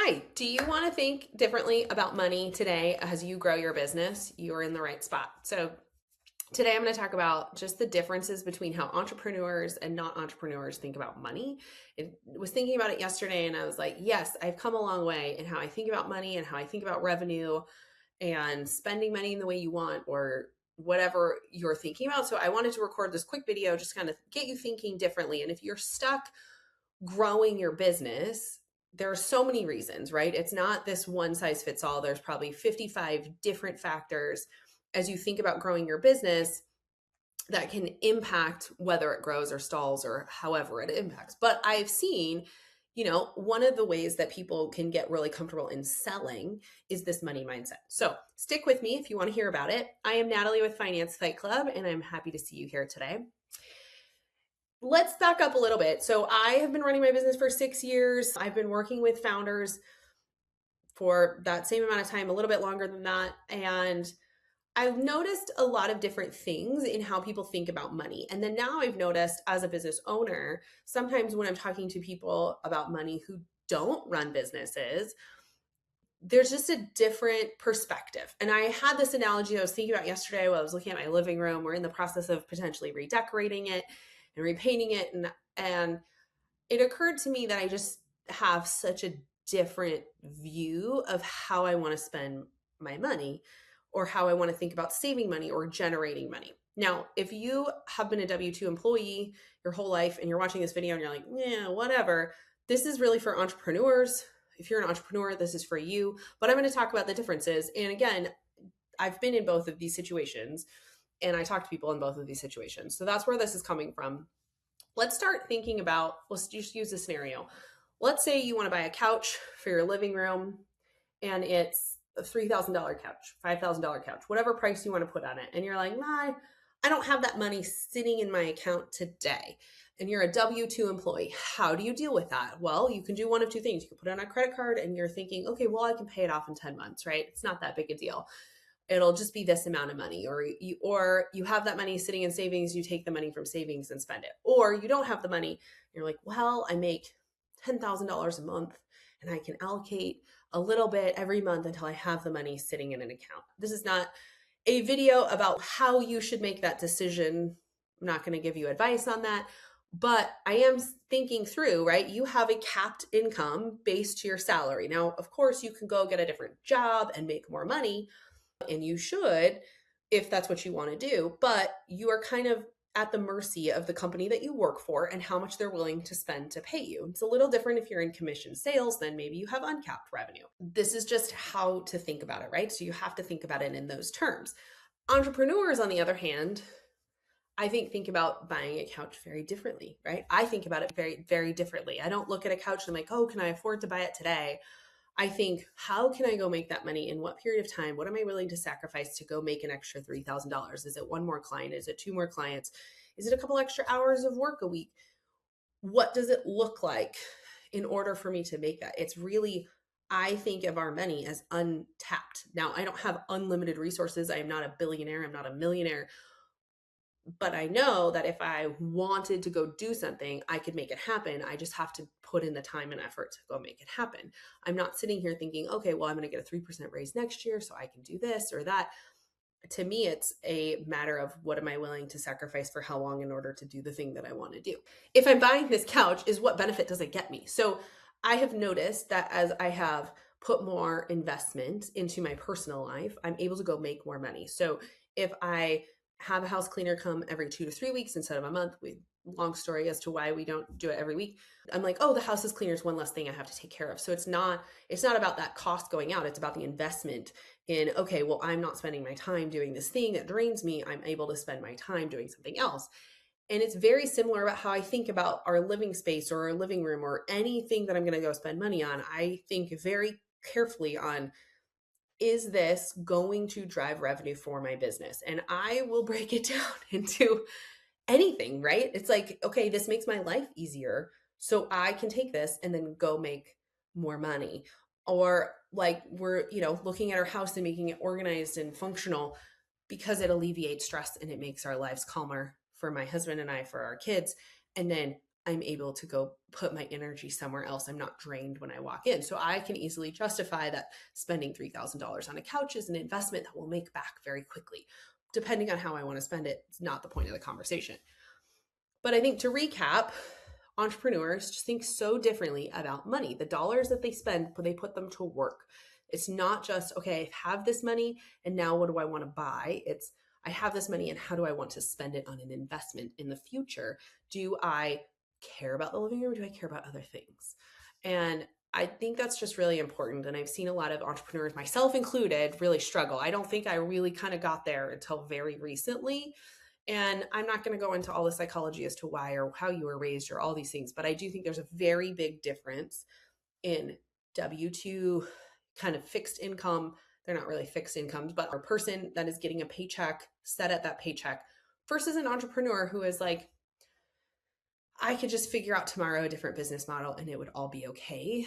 Hi, do you want to think differently about money today as you grow your business? You're in the right spot. So, today I'm going to talk about just the differences between how entrepreneurs and not entrepreneurs think about money. I was thinking about it yesterday and I was like, yes, I've come a long way in how I think about money and how I think about revenue and spending money in the way you want or whatever you're thinking about. So, I wanted to record this quick video just kind of get you thinking differently. And if you're stuck growing your business, there are so many reasons, right? It's not this one size fits all. There's probably 55 different factors as you think about growing your business that can impact whether it grows or stalls or however it impacts. But I've seen, one of the ways that people can get really comfortable in selling is this money mindset. So stick with me if you want to hear about it. I am Natalie with Finance Fight Club, and I'm happy to see you here today. Let's back up a little bit. So I have been running my business for 6 years. I've been working with founders for that same amount of time, a little bit longer than that. And I've noticed a lot of different things in how people think about money. And then now I've noticed as a business owner, sometimes when I'm talking to people about money who don't run businesses, there's just a different perspective. And I had this analogy I was thinking about yesterday while I was looking at my living room. We're in the process of potentially redecorating it and repainting it. And it occurred to me that I just have such a different view of how I want to spend my money or how I want to think about saving money or generating money. Now, if you have been a W-2 employee your whole life and you're watching this video and you're like, yeah, whatever, this is really for entrepreneurs. If you're an entrepreneur, this is for you. But I'm going to talk about the differences. And again, I've been in both of these situations and I talk to people in both of these situations. So that's where this is coming from. Let's start thinking about, let's just use a scenario. Let's say you want to buy a couch for your living room and it's a $3,000 couch, $5,000 couch, whatever price you want to put on it. And you're like, nah, I don't have that money sitting in my account today. And you're a W-2 employee. How do you deal with that? Well, you can do one of two things. You can put it on a credit card and you're thinking, okay, well, I can pay it off in 10 months, right? It's not that big a deal. It'll just be this amount of money, or you have that money sitting in savings, you take the money from savings and spend it. Or you don't have the money. You're like, well, I make $10,000 a month and I can allocate a little bit every month until I have the money sitting in an account. This is not a video about how you should make that decision. I'm not going to give you advice on that, but I am thinking through, right? You have a capped income based to your salary. Now, of course, you can go get a different job and make more money, and you should if that's what you want to do, but you are kind of at the mercy of the company that you work for and how much they're willing to spend to pay you. It's a little different if you're in commission sales, then maybe you have uncapped revenue. This is just how to think about it, right? So you have to think about it in those terms. Entrepreneurs, on the other hand, I think about buying a couch very differently, right? I think about it very, very differently. I don't look at a couch and I'm like, oh, can I afford to buy it today? I think, how can I go make that money in what period of time? What am I willing to sacrifice to go make an extra $3,000? Is it one more client? Is it two more clients? Is it a couple extra hours of work a week? What does it look like in order for me to make that? It's really, I think of our money as untapped. Now, I don't have unlimited resources. I am not a billionaire. I'm not a millionaire. But I know that if I wanted to go do something, I could make it happen. I just have to put in the time and effort to go make it happen. I'm not sitting here thinking, okay, well, I'm going to get a 3% raise next year, so I can do this or that. To me, it's a matter of what am I willing to sacrifice for how long in order to do the thing that I want to do. If I'm buying this couch, is what benefit does it get me? So I have noticed that as I have put more investment into my personal life, I'm able to go make more money. So if I have a house cleaner come every 2 to 3 weeks instead of a month, long story as to why we don't do it every week. I'm like, oh, the house is cleaner is one less thing I have to take care of. So it's not about that cost going out. It's about the investment in, okay, well, I'm not spending my time doing this thing that drains me. I'm able to spend my time doing something else. And it's very similar about how I think about our living space or our living room or anything that I'm going to go spend money on. I think very carefully on, is this going to drive revenue for my business? And I will break it down into anything, right? It's like, okay, this makes my life easier. So I can take this and then go make more money. Or like we're, looking at our house and making it organized and functional because it alleviates stress and it makes our lives calmer for my husband and I, for our kids. And then I'm able to go put my energy somewhere else. I'm not drained when I walk in. So I can easily justify that spending $3,000 on a couch is an investment that will make back very quickly. Depending on how I want to spend it, it's not the point of the conversation. But I think to recap, entrepreneurs just think so differently about money. The dollars that they spend, they put them to work. It's not just, okay, I have this money and now what do I want to buy? It's, I have this money and how do I want to spend it on an investment in the future? Do I care about the living room or do I care about other things? And I think that's just really important. And I've seen a lot of entrepreneurs, myself included, really struggle. I don't think I really kind of got there until very recently. And I'm not going to go into all the psychology as to why or how you were raised or all these things, but I do think there's a very big difference in W-2 kind of fixed income. They're not really fixed incomes, but a person that is getting a paycheck set at that paycheck versus an entrepreneur who is like, I could just figure out tomorrow a different business model and it would all be okay.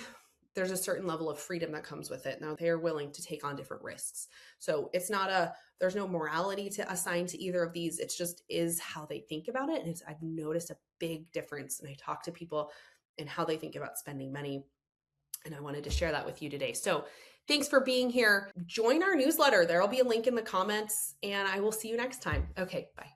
There's a certain level of freedom that comes with it. Now they're willing to take on different risks. So it's not there's no morality to assign to either of these. It's just is how they think about it. And I've noticed a big difference. And I talk to people and how they think about spending money. And I wanted to share that with you today. So thanks for being here. Join our newsletter. There'll be a link in the comments and I will see you next time. Okay, bye.